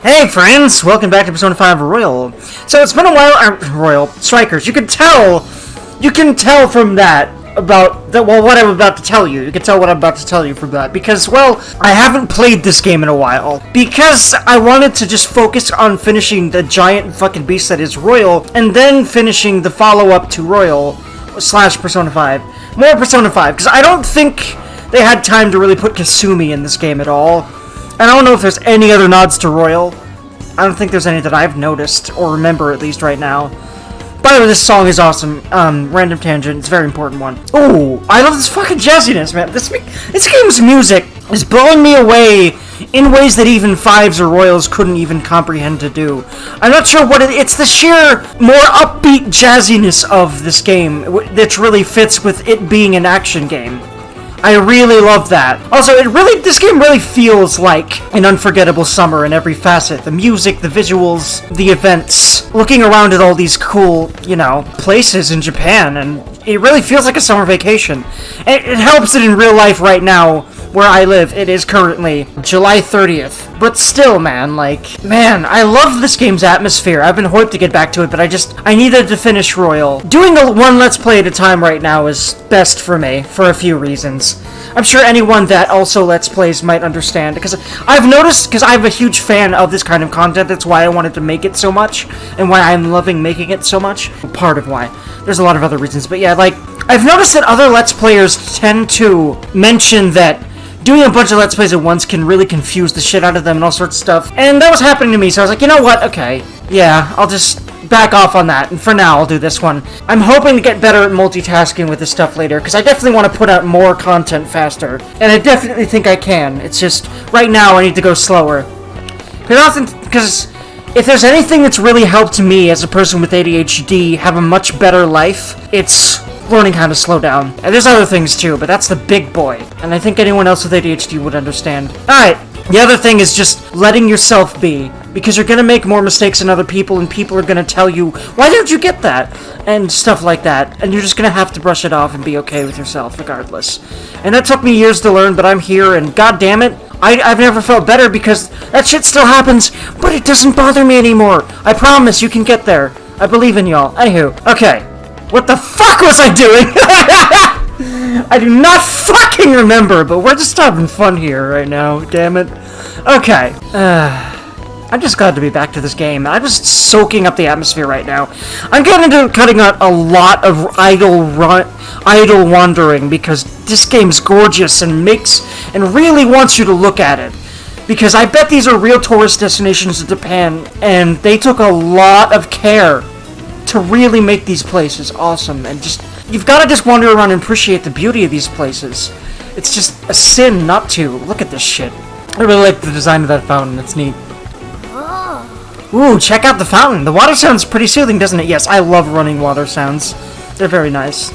Hey friends, welcome back to Persona 5 Royal. So it's been a while, Royal Strikers. You can tell from that about that. Well, what I'm about to tell you. You can tell what I'm about to tell you from that because, well, I haven't played this game in a while because I wanted to just focus on finishing the giant fucking beast that is Royal, and then finishing the follow-up to Royal / Persona 5, more Persona 5, because I don't think they had time to really put Kasumi in this game at all. I don't know if there's any other nods to Royal. I don't think there's any that I've noticed, or remember at least right now. By the way, this song is awesome. Random tangent, it's a very important one. Ooh, I love this fucking jazziness, man. This game's music is blowing me away in ways that even 5s or Royals couldn't even comprehend to do. I'm not sure what it's the sheer, more upbeat jazziness of this game that really fits with it being an action game. I really love that. Also, this game really feels like an unforgettable summer in every facet. The music, the visuals, the events, looking around at all these cool, places in Japan, and it really feels like a summer vacation. And it helps that in real life right now, where I live, it is currently July 30th. But still, man, I love this game's atmosphere. I've been hoping to get back to it, but I needed to finish Royal. Doing one Let's Play at a time right now is best for me, for a few reasons. I'm sure anyone that also Let's Plays might understand, because I've noticed, because I'm a huge fan of this kind of content, that's why I wanted to make it so much, and why I'm loving making it so much. Part of why. There's a lot of other reasons, but yeah, I've noticed that other Let's Players tend to mention that doing a bunch of Let's Plays at once can really confuse the shit out of them and all sorts of stuff. And that was happening to me, so I was like, you know what? Okay. Yeah, I'll just back off on that. And for now, I'll do this one. I'm hoping to get better at multitasking with this stuff later, because I definitely want to put out more content faster. And I definitely think I can. It's just, right now, I need to go slower. Because if there's anything that's really helped me as a person with ADHD have a much better life, it's learning how to slow down. And there's other things too, but that's the big boy. And I think anyone else with ADHD would understand. Alright, the other thing is just letting yourself be. Because you're gonna make more mistakes than other people, and people are gonna tell you, why didn't you get that? And stuff like that. And you're just gonna have to brush it off and be okay with yourself, regardless. And that took me years to learn, but I'm here, and god damn it, I've never felt better because that shit still happens, but it doesn't bother me anymore. I promise you can get there. I believe in y'all. Anywho, okay. What the fuck was I doing? I do not fucking remember, but we're just having fun here right now, damn it. Okay. I'm just glad to be back to this game. I'm just soaking up the atmosphere right now. I'm getting into cutting out a lot of idle wandering because this game's gorgeous and really wants you to look at it. Because I bet these are real tourist destinations in Japan, and they took a lot of care to really make these places awesome, and you've got to just wander around and appreciate the beauty of these places. It's just a sin not to. Look at this shit. I really like the design of that fountain. It's neat. Ooh, check out the fountain. The water sounds pretty soothing, doesn't it? Yes, I love running water sounds. They're very nice.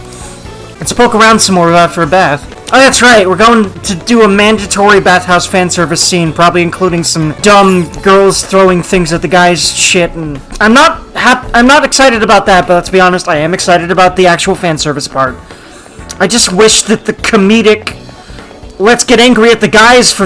Let's poke around some more after a bath. Oh, that's right. We're going to do a mandatory bathhouse fan service scene, probably including some dumb girls throwing things at the guy's shit. And I'm not excited about that, but let's be honest, I am excited about the actual fan service part. I just wish that the comedic let's get angry at the guys for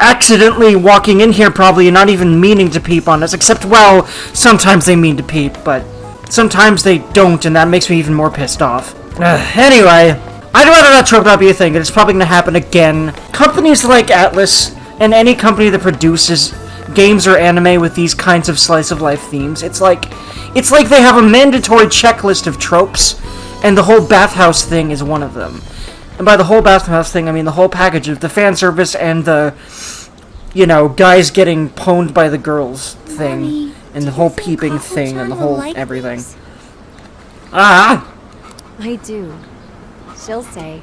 accidentally walking in here probably and not even meaning to peep on us, except, well, sometimes they mean to peep, but sometimes they don't, and that makes me even more pissed off. Anyway, I'd rather that trope not be a thing, and it's probably going to happen again. Companies like Atlas, and any company that produces games or anime with these kinds of slice-of-life themes, it's like they have a mandatory checklist of tropes, and the whole bathhouse thing is one of them. And by the whole bathhouse thing, I mean the whole package of the fan service and the, guys getting pwned by the girls thing. Mommy, and the whole peeping thing and the whole everything. This? Ah! I do. She'll say,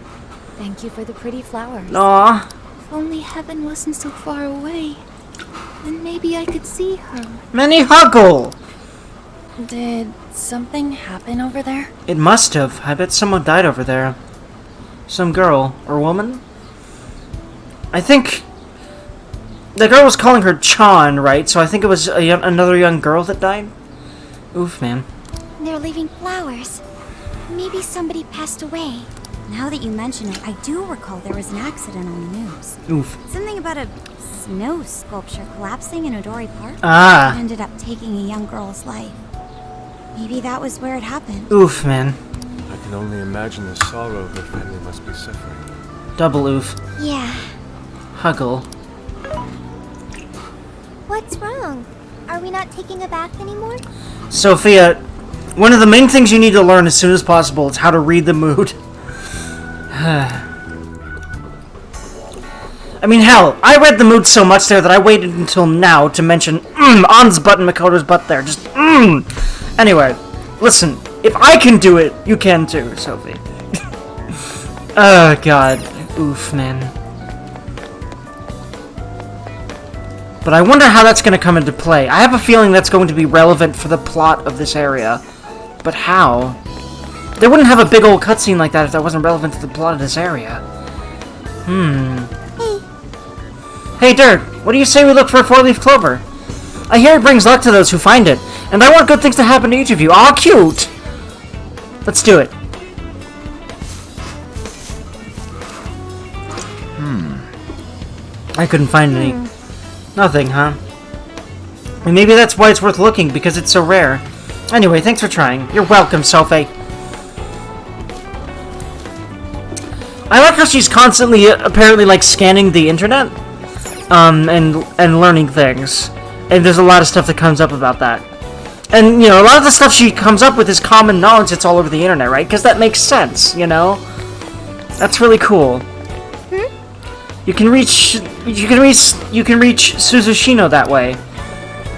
thank you for the pretty flowers. Aw. If only heaven wasn't so far away, then maybe I could see her. Many huggle! Did something happen over there? It must have. I bet someone died over there. Some girl or woman? I think the girl was calling her Chan, right? So I think it was another young girl that died. Oof, man. They're leaving flowers. Maybe somebody passed away. Now that you mention it, I do recall there was an accident on the news. Oof. Something about a snow sculpture collapsing in Odori Park. Ah. It ended up taking a young girl's life. Maybe that was where it happened. Oof, man. I can only imagine the sorrow her family must be suffering. Double oof. Yeah. Huggle. What's wrong? Are we not taking a bath anymore? Sophia, one of the main things you need to learn as soon as possible is how to read the mood. I mean, hell, I read the mood so much there that I waited until now to mention On's butt and Makoto's butt there. Just Anyway, listen, if I can do it, you can too, Sophie. Oh, God. Oof, man. But I wonder how that's going to come into play. I have a feeling that's going to be relevant for the plot of this area. But how? They wouldn't have a big old cutscene like that if that wasn't relevant to the plot of this area. Hey, Dirk, what do you say we look for a four-leaf clover? I hear it brings luck to those who find it, and I want good things to happen to each of you. Aw, cute! Let's do it. I couldn't find any. Nothing, huh? And maybe that's why it's worth looking, because it's so rare. Anyway, thanks for trying. You're welcome, Sophie. I like how she's constantly, apparently, like, scanning the internet, and learning things. And there's a lot of stuff that comes up about that. And, you know, a lot of the stuff she comes up with is common knowledge that's all over the internet, right? Because that makes sense, you know? That's really cool. You can reach Suzushino that way.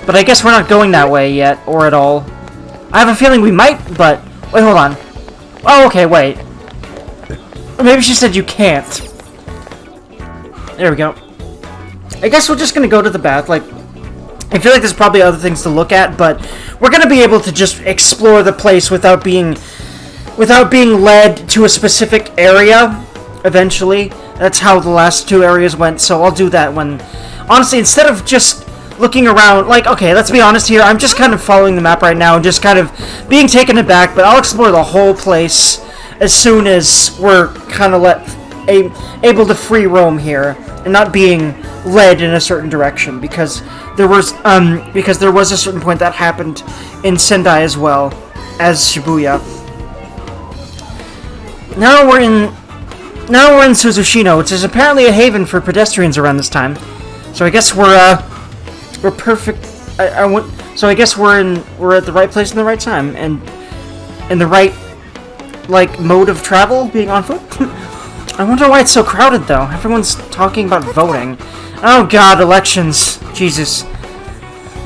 But I guess we're not going that way yet, or at all. I have a feeling we might, but... Wait, hold on. Oh, okay, wait. Or maybe she said you can't. There we go. I guess we're just gonna go to the bath, like... I feel like there's probably other things to look at, but... We're gonna be able to just explore the place without being led to a specific area, eventually. That's how the last two areas went, so I'll do that when... Honestly, instead of just looking around, like, okay, let's be honest here, I'm just kind of following the map right now and just kind of being taken aback, but I'll explore the whole place as soon as we're kind of able to free roam here, and not being led in a certain direction, because there was a certain point that happened in Sendai as well as Shibuya. Now we're in Suzushino, which is apparently a haven for pedestrians around this time. So I guess we're perfect. So I guess we're at the right place in the right time, and in the right, like, mode of travel, being on foot. I wonder why it's so crowded though. Everyone's talking about voting. Oh God, elections. Jesus.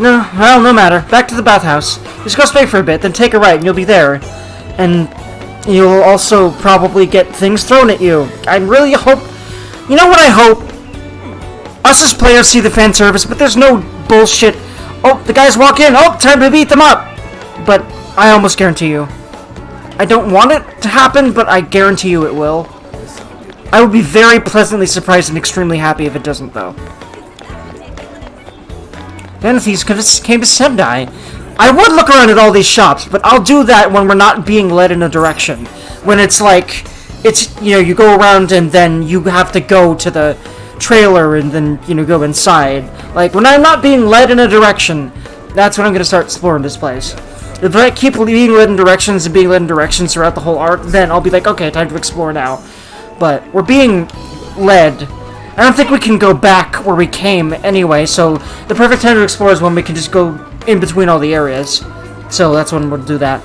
No, well, no matter. Back to the bathhouse. Just go straight for a bit, then take a right, and you'll be there. And you'll also probably get things thrown at you. I really hope... You know what I hope? Us as players see the fan service, but there's no bullshit. Oh, the guys walk in. Oh, time to beat them up. But I almost guarantee you. I don't want it to happen, but I guarantee you it will. I would be very pleasantly surprised and extremely happy if it doesn't, though. Then if these came to Sendai, I would look around at all these shops, but I'll do that when we're not being led in a direction. When it's like, you go around and then you have to go to the trailer and then, go inside. Like, when I'm not being led in a direction, that's when I'm going to start exploring this place. If I keep being led in directions and being led in directions throughout the whole arc, then I'll be like, okay, time to explore now. But we're being led. I don't think we can go back where we came anyway, so the perfect time to explore is when we can just go in between all the areas. So that's when we'll do that.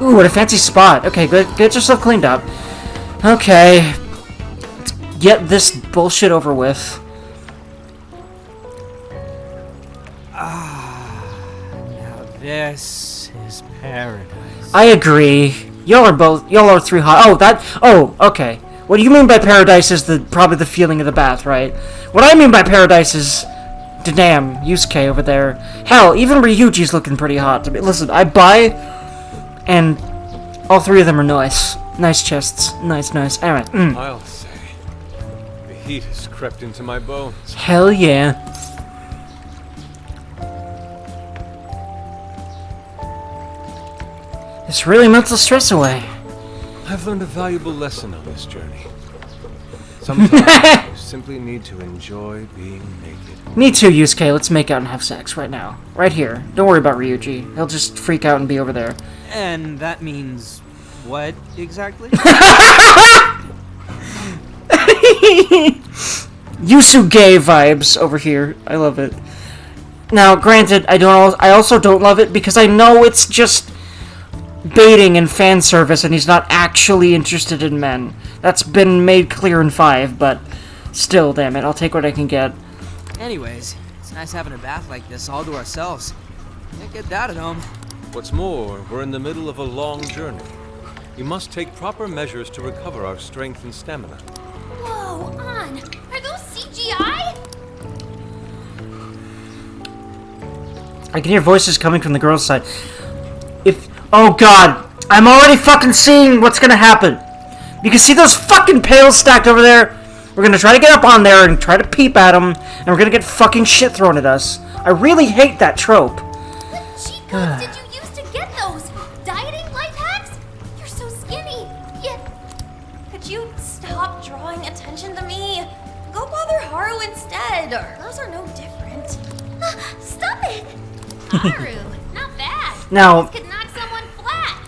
Ooh, what a fancy spot. Okay, good. Get yourself cleaned up. Okay. Let's get this bullshit over with. Now this is paradise. I agree. Y'all are three hot. Okay. What do you mean by paradise is probably the feeling of the bath, right? What I mean by paradise is, damn, Yusuke over there. Hell, even Ryuji's looking pretty hot to me. Listen, I buy, and all three of them are nice. Nice chests. Nice. Alright. I'll say, the heat has crept into my bones. Hell yeah. This really melts the stress away. I've learned a valuable lesson on this journey. Sometimes you simply need to enjoy being naked. Me too, Yusuke. Let's make out and have sex right now. Right here. Don't worry about Ryuji. He'll just freak out and be over there. And that means what exactly? Yusuke vibes over here. I love it. Now, granted, I also don't love it because I know it's just baiting and fan service and he's not actually interested in men. That's been made clear in 5, but still, damn it, I'll take what I can get. Anyways, it's nice having a bath like this all to ourselves. Can't get that at home. What's more, we're in the middle of a long journey. We must take proper measures to recover our strength and stamina. Whoa, On! Are those CGI? I can hear voices coming from the girls' side. Oh god, I'm already fucking seeing what's gonna happen. You can see those fucking pails stacked over there. We're gonna try to get up on there and try to peep at them, and we're gonna get fucking shit thrown at us. I really hate that trope. What cheat codes did you use to get those? Dieting life hacks? You're so skinny. Yet, could you stop drawing attention to me? Go bother Haru instead. Hers are no different. Stop it! Haru, not bad. Now, This could knock someone flat.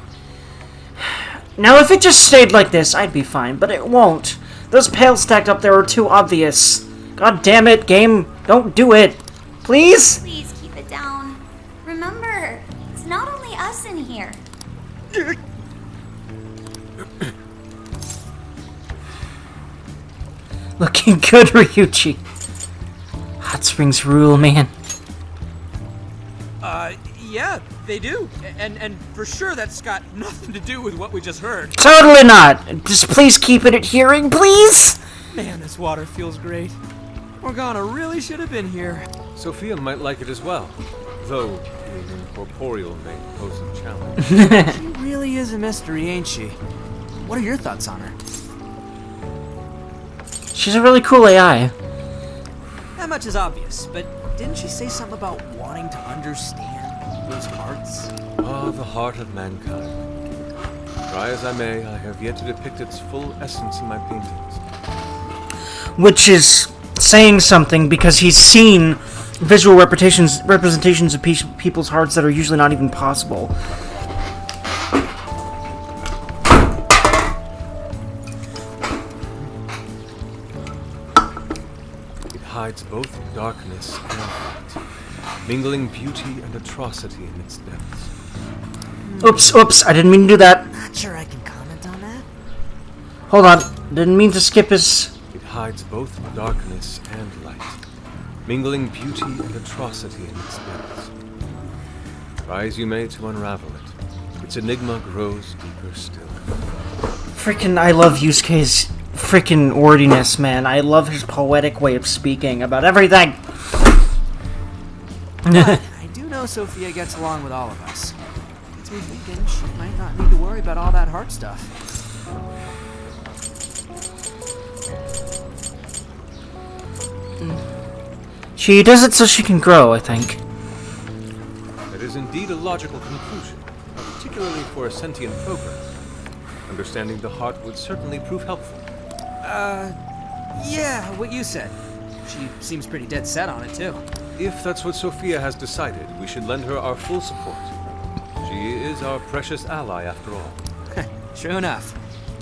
now if it just stayed like this, I'd be fine, but it won't. Those pails stacked up there are too obvious. God damn it, game, don't do it. Please? Please keep it down. Remember, it's not only us in here. Looking good, Ryuji. Hot springs rule, man. Yeah, they do. And for sure that's got nothing to do with what we just heard. Totally not. Just please keep it at hearing, please? Man, this water feels great. Morgana really should have been here. Sophia might like it as well, though being incorporeal may pose a challenge. She really is a mystery, ain't she? What are your thoughts on her? She's a really cool AI. That much is obvious, but didn't she say something about wanting to understand those hearts? Ah, the heart of mankind. Try as I may, I have yet to depict its full essence in my paintings. Which is saying something because he's seen visual representations of people's hearts that are usually not even possible. It hides both darkness and light, mingling beauty and atrocity in its depths. Oops, I didn't mean to do that. Not sure I can comment on that. Hold on, didn't mean to skip his... It hides both darkness and light, mingling beauty and atrocity in its depths. Try as you may to unravel it, its enigma grows deeper still. Freaking, I love Yusuke's freaking wordiness, man. I love his poetic way of speaking about everything. But I do know Sophia gets along with all of us. Gets me thinking she might not need to worry about all that heart stuff. She does it so she can grow, I think. That is indeed a logical conclusion, particularly for a sentient program. Understanding the heart would certainly prove helpful. Yeah, what you said. She seems pretty dead set on it, too. If that's what Sophia has decided, we should lend her our full support. She is our precious ally, after all. True enough.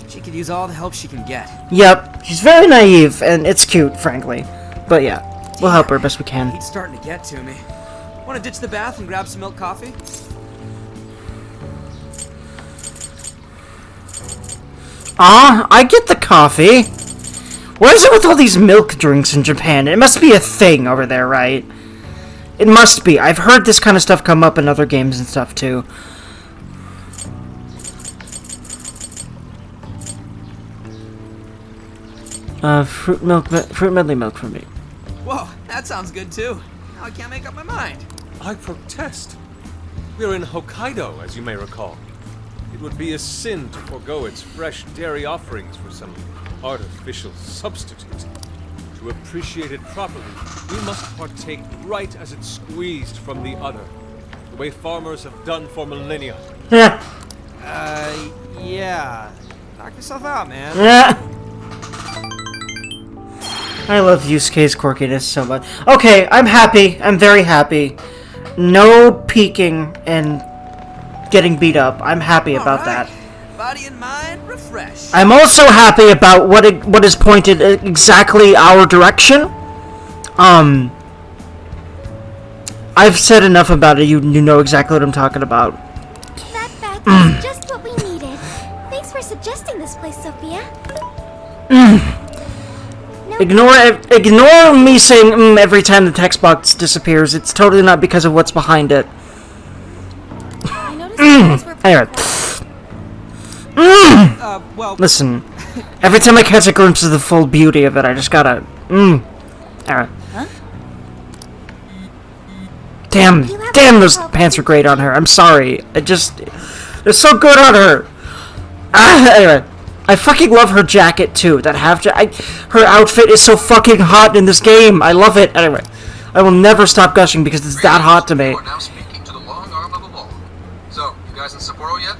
She could use all the help she can get. Yep, she's very naive, and it's cute, frankly. But yeah, we'll help her best we can. He's starting to get to me. Want to ditch the bath and grab some milk coffee? I get the coffee. What is it with all these milk drinks in Japan? It must be a thing over there, right? It must be. I've heard this kind of stuff come up in other games and stuff, too. Fruit medley milk for me. Whoa, that sounds good, too. Now I can't make up my mind. I protest. We're in Hokkaido, as you may recall. It would be a sin to forego its fresh dairy offerings for some artificial substitute. To appreciate it properly, we must partake right as it's squeezed from the udder, the way farmers have done for millennia. Yeah. Knock yourself out, man. Yeah. I love Yusuke's quirkiness so much. Okay, I'm happy. I'm very happy. No peeking and getting beat up. I'm happy about that. Body and mind refreshed. I'm also happy about what is pointed exactly our direction. I've said enough about it. You know exactly what I'm talking about. That back is just what we needed. Thanks for suggesting this place, Sophia. Ignore me saying every time the text box disappears. It's totally not because of what's behind it. I noticed you guys were Anyway. Well, Listen, every time I catch a glimpse of the full beauty of it, I just gotta. Alright. Huh? Damn, those pants are great on her. I'm sorry. They're so good on her. Anyway. I fucking love her jacket, too. Her outfit is so fucking hot in this game. I love it. Anyway, I will never stop gushing because it's that hot to me. You are now speaking to the long arm of a ball. So, you guys in Sapporo yet?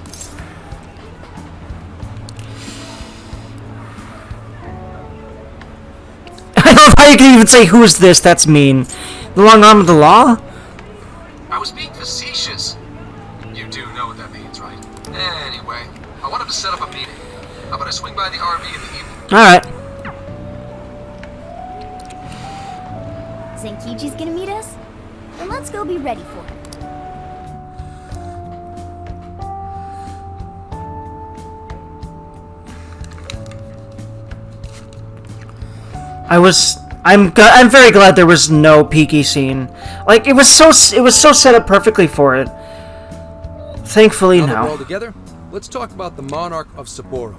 I love how you can even say, who's this? That's mean. The long arm of the law? I was being facetious. You do know what that means, right? Anyway, I wanted to set up a meeting. How about I swing by the RV in the evening? Alright. Zenkiji's gonna meet us? Then let's go be ready for it. I'm very glad there was no peaky scene. Like it was so set up perfectly for it. Thankfully, Now that we're no. all together, let's talk about the monarch of Sapporo.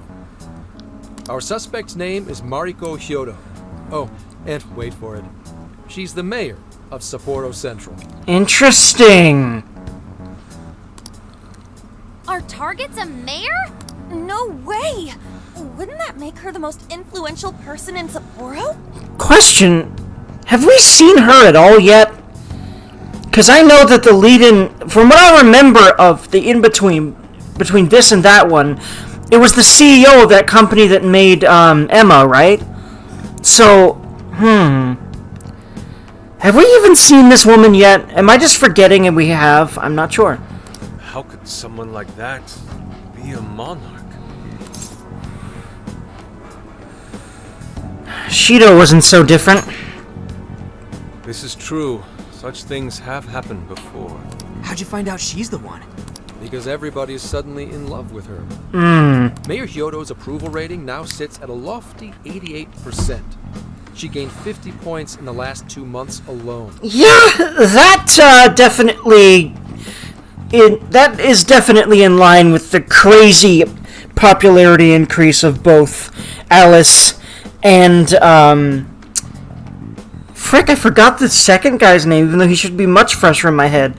Our suspect's name is Mariko Hyodo. Oh, and wait for it. She's the mayor of Sapporo Central. Interesting. Our target's a mayor? No way! Wouldn't that make her the most influential person in Sapporo? Question: have we seen her at all yet? Because I know that the lead-in, from what I remember of the in-between, between this and that one, it was the CEO of that company that made Emma, right? So, have we even seen this woman yet? Am I just forgetting and we have? I'm not sure. How could someone like that be a monarch? Shido wasn't so different. This is true. Such things have happened before. How'd you find out she's the one? Because everybody is suddenly in love with her. Mayor Hyodo's approval rating now sits at a lofty 88%. She gained 50 points in the last 2 months alone. Yeah, that is definitely in line with the crazy popularity increase of both Alice and frick, I forgot the second guy's name, even though he should be much fresher in my head.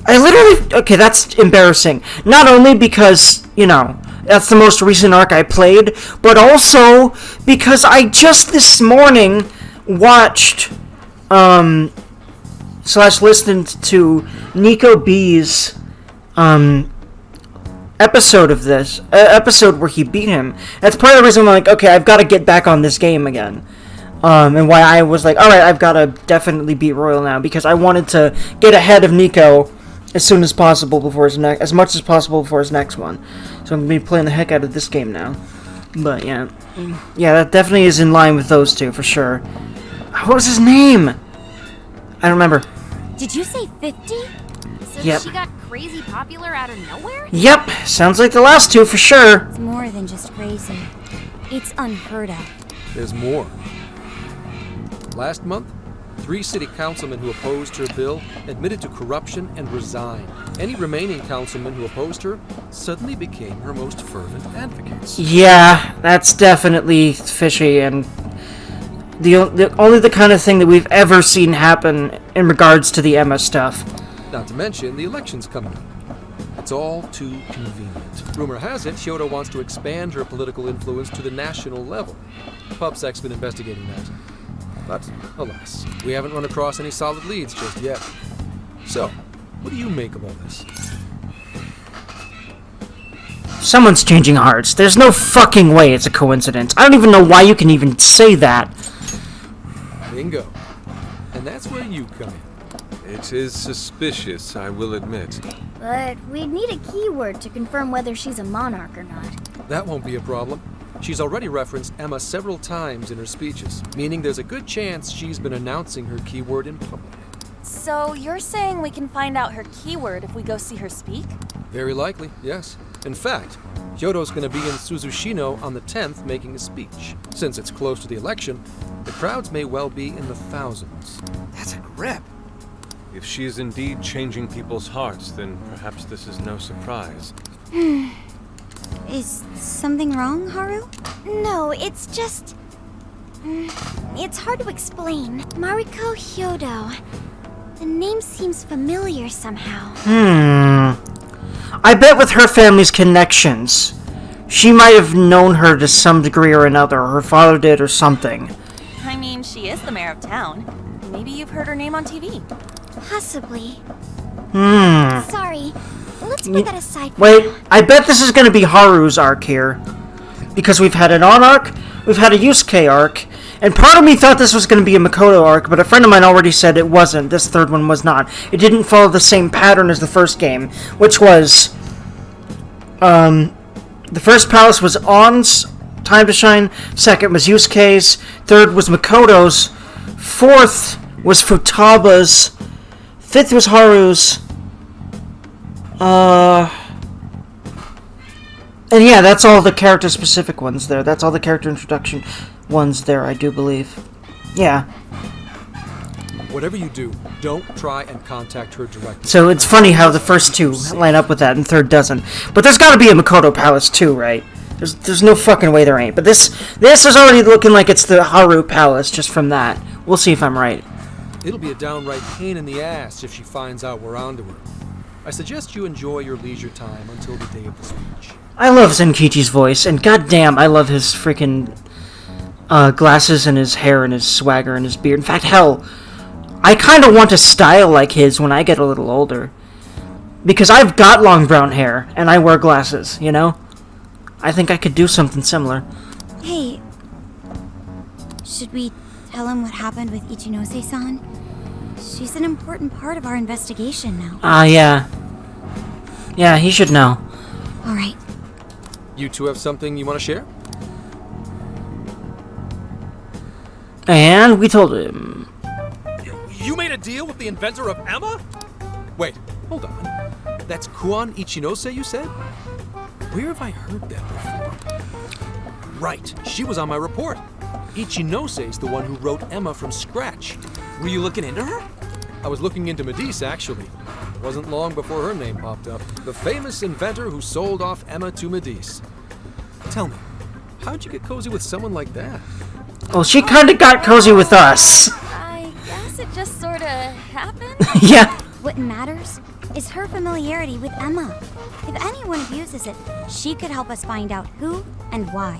Okay, that's embarrassing. Not only because, that's the most recent arc I played, but also because I just this morning watched, / listened to Nico B's, episode of this, episode where he beat him. That's part of the reason I'm like, okay, I've got to get back on this game again. And why I was like, alright, I've got to definitely beat Royal now, because I wanted to get ahead of Nico as soon as possible before his as much as possible before his next one. So I'm going to be playing the heck out of this game now. But yeah. Yeah, that definitely is in line with those two, for sure. What was his name? I don't remember. Did you say 50? So Yep. she got crazy popular out of nowhere? Yep, sounds like the last two, for sure. It's more than just crazy. It's unheard of. There's more. Last month, 3 city councilmen who opposed her bill admitted to corruption and resigned. Any remaining councilmen who opposed her suddenly became her most fervent advocates. Yeah, that's definitely fishy, and only the kind of thing that we've ever seen happen in regards to the Emma stuff. Not to mention the elections coming up. It's all too convenient. Rumor has it, Hyodo wants to expand her political influence to the national level. PubSec's been investigating that. But, alas, we haven't run across any solid leads just yet. So, what do you make of all this? Someone's changing hearts. There's no fucking way it's a coincidence. I don't even know why you can even say that. Bingo. And that's where you come in. It is suspicious, I will admit. But we'd need a keyword to confirm whether she's a monarch or not. That won't be a problem. She's already referenced Emma several times in her speeches, meaning there's a good chance she's been announcing her keyword in public. So you're saying we can find out her keyword if we go see her speak? Very likely, yes. In fact, Kyoto's going to be in Suzushino on the 10th making a speech. Since it's close to the election, the crowds may well be in the thousands. That's a grip. If she is indeed changing people's hearts, then perhaps this is no surprise. Is something wrong, Haru? No, it's just... It's hard to explain. Mariko Hyodo. The name seems familiar somehow. I bet with her family's connections, she might have known her to some degree or another. Her father did or something. I mean, she is the mayor of town. Maybe you've heard her name on TV. Possibly. Sorry. Let's put that aside for Wait, now. I bet this is going to be Haru's arc here. Because we've had an On arc, we've had a Yusuke arc, and part of me thought this was going to be a Makoto arc, but a friend of mine already said it wasn't. This third one was not. It didn't follow the same pattern as the first game, which was... the first palace was On's Time to Shine, second was Yusuke's, third was Makoto's, fourth was Futaba's, fifth was Haru's, and yeah, that's all the character-specific ones there. That's all the character introduction ones there, I do believe. Yeah. Whatever you do, don't try and contact her directly. So it's funny how the first two line up with that and the third doesn't. But there's gotta be a Makoto Palace too, right? There's no fucking way there ain't. But this is already looking like it's the Haru Palace just from that. We'll see if I'm right. It'll be a downright pain in the ass if she finds out we're onto her. I suggest you enjoy your leisure time until the day of the speech. I love Zenkichi's voice, and goddamn, I love his freaking glasses and his hair and his swagger and his beard. In fact, hell, I kind of want a style like his when I get a little older. Because I've got long brown hair, and I wear glasses, you know? I think I could do something similar. Hey, should we tell him what happened with Ichinose-san? She's an important part of our investigation now. Yeah. Yeah, he should know. All right. You two have something you want to share? And we told him. You made a deal with the inventor of Emma? Wait, hold on. That's Kuon Ichinose, you said? Where have I heard that before? Right, she was on my report. Ichinose's the one who wrote Emma from scratch. Were you looking into her? I was looking into Medice, actually. It wasn't long before her name popped up. The famous inventor who sold off Emma to Medice. Tell me, how'd you get cozy with someone like that? Well, she kind of got cozy with us. I guess it just sort of happened. Yeah. What matters is her familiarity with Emma. If anyone abuses it, she could help us find out who and why.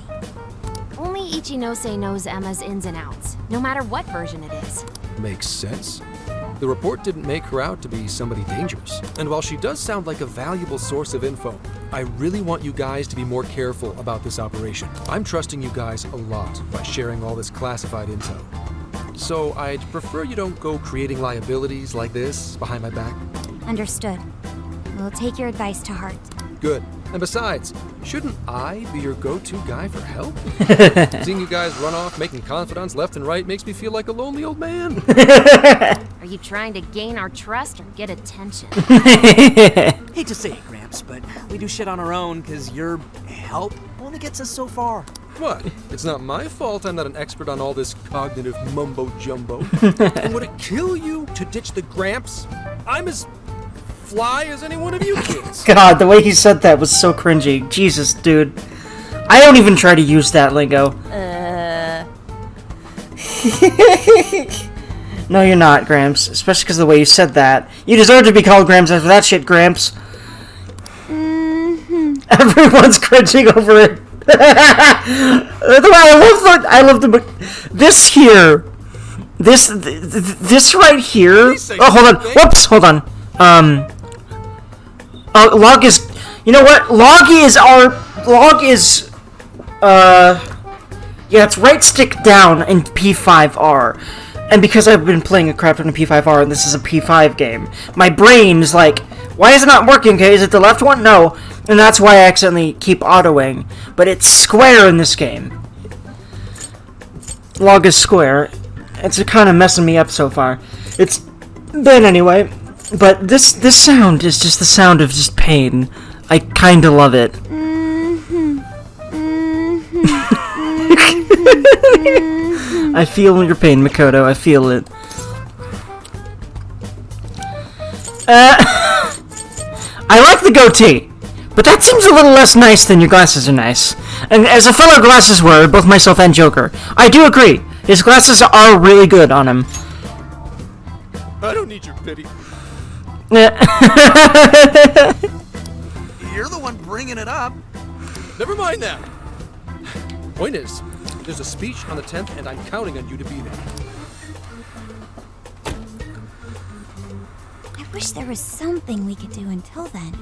Only Ichinose knows Emma's ins and outs, no matter what version it is. Makes sense. The report didn't make her out to be somebody dangerous. And while she does sound like a valuable source of info, I really want you guys to be more careful about this operation. I'm trusting you guys a lot by sharing all this classified info. So I'd prefer you don't go creating liabilities like this behind my back. Understood. We'll take your advice to heart. Good. And besides, shouldn't I be your go-to guy for help? Seeing you guys run off making confidants left and right makes me feel like a lonely old man. Are you trying to gain our trust or get attention? Hate to say it, Gramps, but we do shit on our own because your help only gets us so far. What? It's not my fault I'm not an expert on all this cognitive mumbo-jumbo. And would it kill you to ditch the Gramps? I'm as fly as any one of you kids. God, the way he said that was so cringy. Jesus, dude. I don't even try to use that lingo. No, you're not, Gramps. Especially because of the way you said that. You deserve to be called Gramps after that shit, Gramps. Everyone's cringing over it. I love the this here. This right here. Oh, hold on. Whoops, hold on. Log is You know what? Log is yeah, it's right stick down in P5R. And because I've been playing a crap ton of P5R and this is a P5 game, my brain's like, why is it not working? Okay, is it the left one? No. And that's why I accidentally keep autoing. But it's square in this game. Log is square. It's kind of messing me up so far. It's been anyway. But this sound is just the sound of just pain. I kind of love it. I feel your pain, Makoto. I feel it. I like the goatee, but that seems a little less nice than your glasses are nice. And as a fellow glasses wearer, both myself and Joker, I do agree. His glasses are really good on him. I don't need your pity. You're the one bringing it up. Never mind that. Point is, there's a speech on the 10th, and I'm counting on you to be there. I wish there was something we could do until then.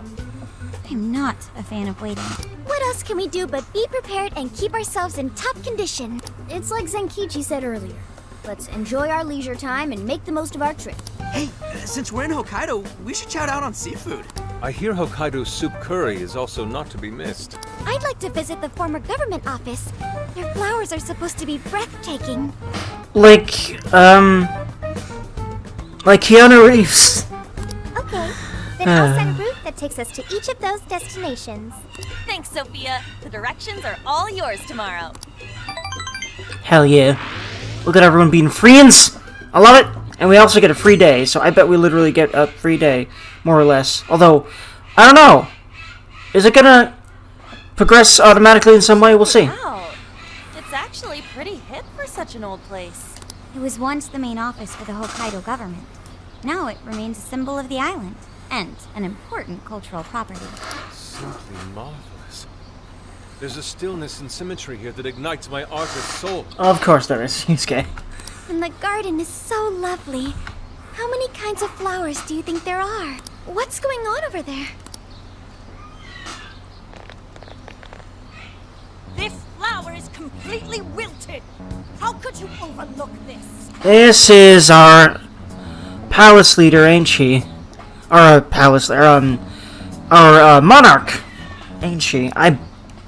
I'm not a fan of waiting. What else can we do but be prepared and keep ourselves in top condition? It's like Zenkichi said earlier. Let's enjoy our leisure time and make the most of our trip. Hey, since we're in Hokkaido, we should chow down on seafood. I hear Hokkaido's soup curry is also not to be missed. I'd like to visit the former government office. Their flowers are supposed to be breathtaking. Like Keanu Reeves. Okay, then I'll send a route that takes us to each of those destinations. Thanks, Sophia. The directions are all yours tomorrow. Hell yeah. Look at everyone being friends. I love it. And we also get a free day, so I bet we literally get a free day, more or less. Although, I don't know. Is it gonna progress automatically in some way? We'll see. Wow. It's actually pretty hip for such an old place. It was once the main office for the Hokkaido government. Now it remains a symbol of the island, and an important cultural property. Simply marvelous. There's a stillness and symmetry here that ignites my artist's soul. Of course there is. Yusuke. And the garden is so lovely. How many kinds of flowers do you think there are? What's going on over there? This flower is completely wilted. How could you overlook this? This is our palace leader, ain't she? Our palace, our monarch, ain't she? I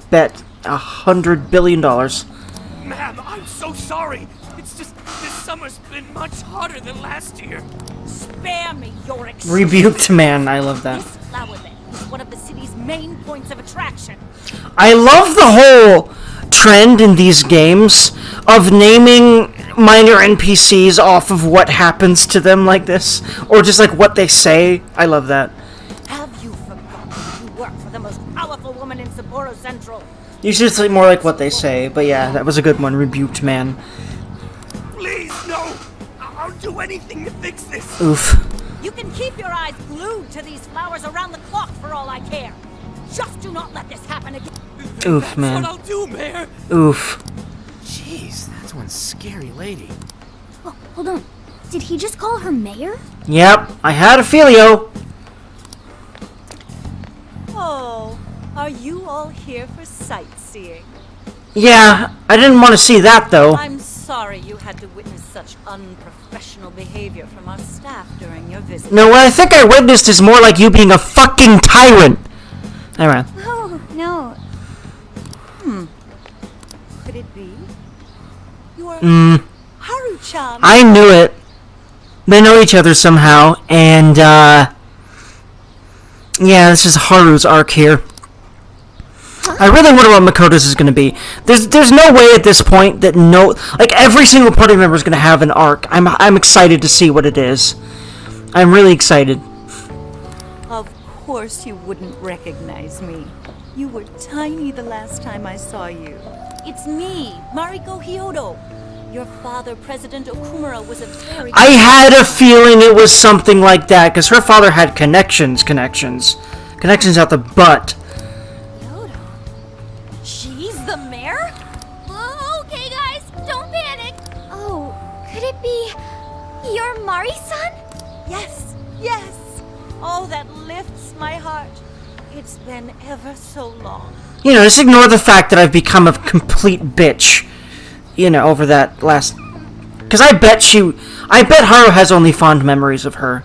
bet $100 billion. Ma'am, I'm so sorry. It's just this summer's been much hotter than last year. Spare me your excuse. Rebuked man, I love that. This flower bed is one of the city's main points of attraction. I love the whole trend in these games of naming minor NPCs off of what happens to them like this, or just like what they say. I love that. Have you forgotten you work for the most powerful woman in Sapporo Central? You should say more like what they say, but yeah, that was a good one, rebuked man. Please, no! I'll do anything to fix this. Oof. You can keep your eyes glued to these flowers around the clock for all I care. Just do not let this happen again. Oof, That's man. what I'll do, Mayor. Oof. Jeez, that's one scary lady. Oh, hold on. Did he just call her mayor? Yep, I had a feelio. Oh, are you all here for sightseeing? Yeah, I didn't want to see that though. I'm sorry you had to witness such unprofessional behavior from our staff during your visit. No, what I think I witnessed is more like you being a fucking tyrant. Alright. Oh, no. Could it be? You're Mm, Haru-chan. I knew it. They know each other somehow, and yeah, this is Haru's arc here. I really wonder what Makoto's is going to be. There's no way at this point that every single party member is going to have an arc. I'm excited to see what it is. I'm really excited. Of course you wouldn't recognize me. You were tiny the last time I saw you. It's me, Mariko Hyodo. Your father, President Okumura, was a very... I had a feeling it was something like that, because her father had connections out the butt. Hyodo? She's the mayor? Oh, okay, guys, don't panic. Oh, could it be your Mari-san? Yes, yes. Oh, that lifts my heart. It's been ever so long. You know, just ignore the fact that I've become a complete bitch. You know, over that last... Because I bet Haru has only fond memories of her.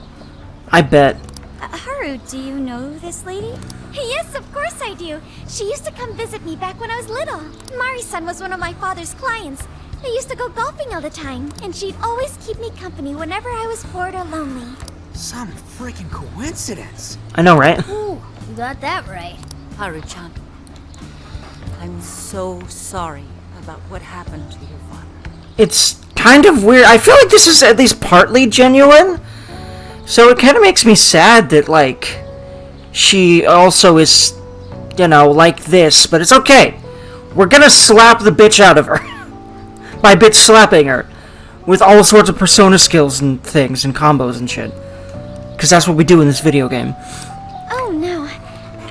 I bet. Haru, do you know this lady? Yes, of course I do. She used to come visit me back when I was little. Mari-san was one of my father's clients. They used to go golfing all the time, and she'd always keep me company whenever I was bored or lonely. Some freaking coincidence. I know, right? Ooh, you got that right. Haru-chan, I'm so sorry about what happened to your father. It's kind of weird. I feel like this is at least partly genuine. So it kind of makes me sad that, like, she also is, you know, like this. But it's okay. We're gonna slap the bitch out of her. By bitch slapping her. With all sorts of persona skills and things and combos and shit. Because that's what we do in this video game. Oh no.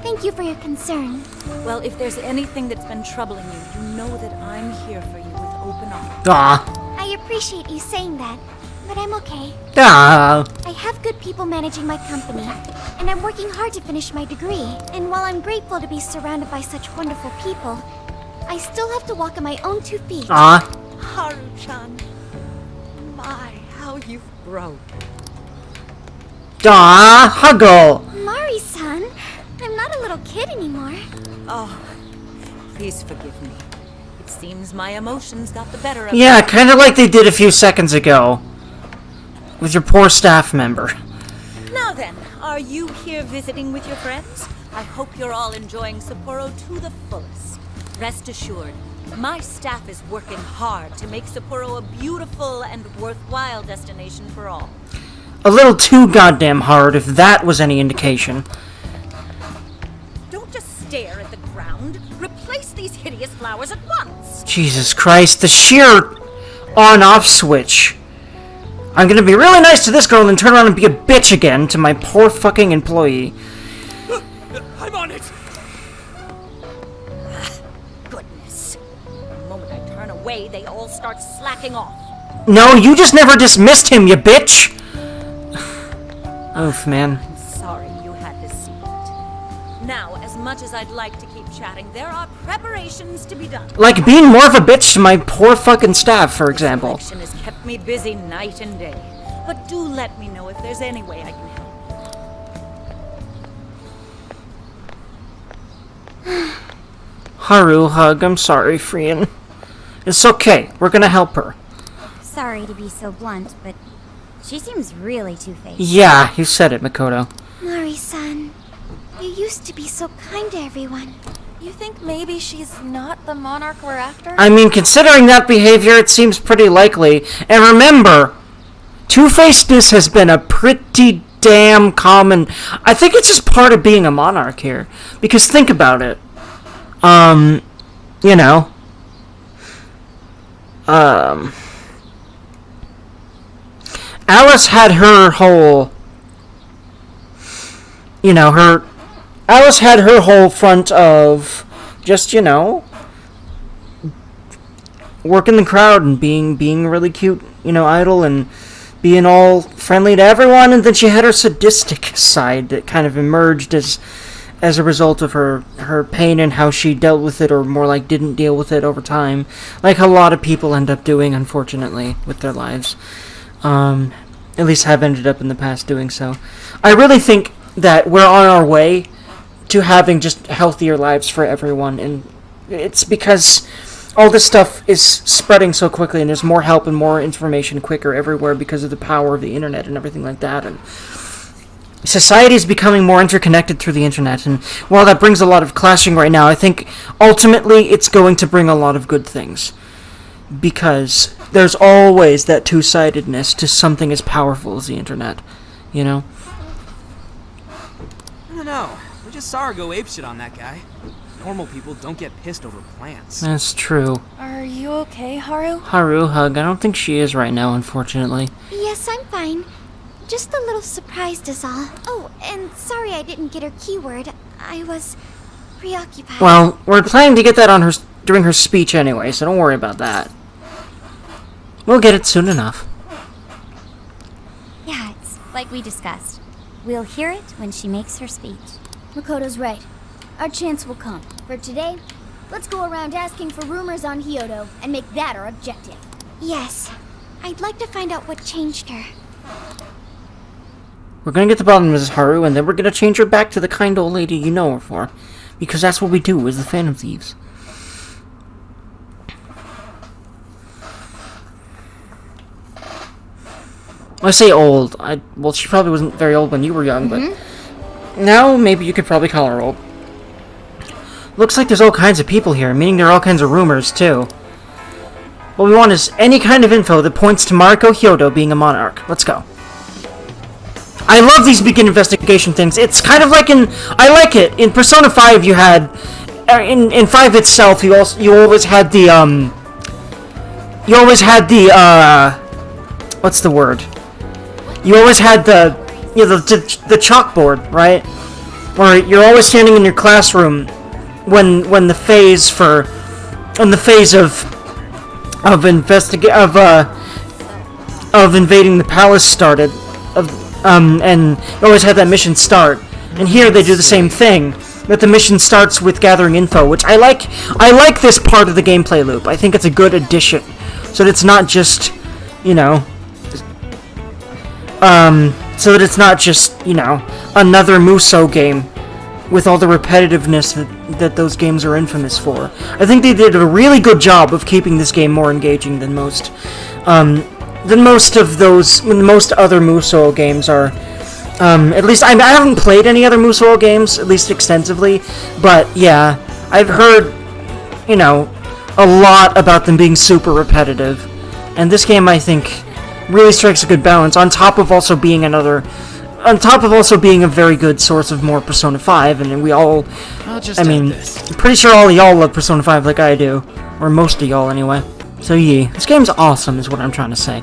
Thank you for your concern. Well, if there's anything that's been troubling you, you know that I'm here for you with open arms. Ah. I appreciate you saying that, but I'm okay. Ah. I have good people managing my company, and I'm working hard to finish my degree. And while I'm grateful to be surrounded by such wonderful people, I still have to walk on my own 2 feet. Ah. Haru-chan, my, how you've grown. Ah. Huggle. Mari-san, I'm not a little kid anymore. Oh, please forgive me. It seems my emotions got the better of Yeah, kind of like they did a few seconds ago. With your poor staff member. Now then, are you here visiting with your friends? I hope you're all enjoying Sapporo to the fullest. Rest assured, my staff is working hard to make Sapporo a beautiful and worthwhile destination for all. A little too goddamn hard, if that was any indication. Don't just stare at the ground. Replace these hideous flowers at once. Jesus Christ, the sheer on-off switch. I'm gonna be really nice to this girl and then turn around and be a bitch again to my poor fucking employee. I'm on it! Goodness. The moment I turn away, they all start slacking off. No, you just never dismissed him, you bitch! Oof, man. I'm sorry you had to see it. Now, as much as I'd like to keep chatting, there are preparations to be done. Like being more of a bitch to my poor fucking staff, for example. This election has kept me busy night and day. But do let me know if there's any way I can help. Haru, hug, I'm sorry, friend. It's okay, we're gonna help her. Sorry to be so blunt, but she seems really two-faced. Yeah, you said it, Makoto. Mari-san, you used to be so kind to everyone. You think maybe she's not the monarch we're after? I mean, considering that behavior, it seems pretty likely. And remember, two-facedness has been a pretty damn common... I think it's just part of being a monarch here. Because think about it. You know. Alice had her whole... You know, Alice had her whole front of just, you know, working the crowd and being really cute, you know, idol and being all friendly to everyone, and then she had her sadistic side that kind of emerged as a result of her pain and how she dealt with it, or more like didn't deal with it over time, like a lot of people end up doing, unfortunately, with their lives. At least have ended up in the past doing so. I really think that we're on our way to having just healthier lives for everyone, and it's because all this stuff is spreading so quickly, and there's more help and more information quicker everywhere because of the power of the internet and everything like that, and society is becoming more interconnected through the internet, and while that brings a lot of clashing right now, I think ultimately it's going to bring a lot of good things, because there's always that two-sidedness to something as powerful as the internet, you know? I don't know. We just saw her go apeshit on that guy. Normal people don't get pissed over plants. That's true. Are you okay, Haru? Haru, hug. I don't think she is right now, unfortunately. Yes, I'm fine. Just a little surprised is all. Oh, and sorry I didn't get her keyword. I was preoccupied. Well, we're planning to get that on her during her speech anyway, so don't worry about that. We'll get it soon enough. Yeah, it's like we discussed. We'll hear it when she makes her speech. Makoto's right. Our chance will come. For today, let's go around asking for rumors on Hyodo and make that our objective. Yes. I'd like to find out what changed her. We're gonna get to the bottom of Mrs. Haru, and then we're gonna change her back to the kind old lady you know her for. Because that's what we do as the Phantom Thieves. I say old. Well, she probably wasn't very old when you were young, but now maybe you could probably call her old. Looks like there's all kinds of people here, meaning there are all kinds of rumors, too. What we want is any kind of info that points to Mariko Hyodo being a monarch. Let's go. I love these begin investigation things. It's kind of like I like it. In Persona 5 you had... In 5 itself, you always had the, You always had the, what's the word? You always had the chalkboard, right? Where you're always standing in your classroom when the phase of invading the palace started, and you always had that mission start. And here they do the same thing. That the mission starts with gathering info, which I like. I like this part of the gameplay loop. I think it's a good addition, so that it's not just, another Musou game with all the repetitiveness that those games are infamous for. I think they did a really good job of keeping this game more engaging than most other Musou games are. At least I haven't played any other Musou games, at least extensively, but yeah, I've heard, a lot about them being super repetitive, and this game, I think, really strikes a good balance, on top of also being a very good source of more Persona 5, and we all, I'm pretty sure all of y'all love Persona 5 like I do, or most of y'all anyway. So yeah, this game's awesome is what I'm trying to say.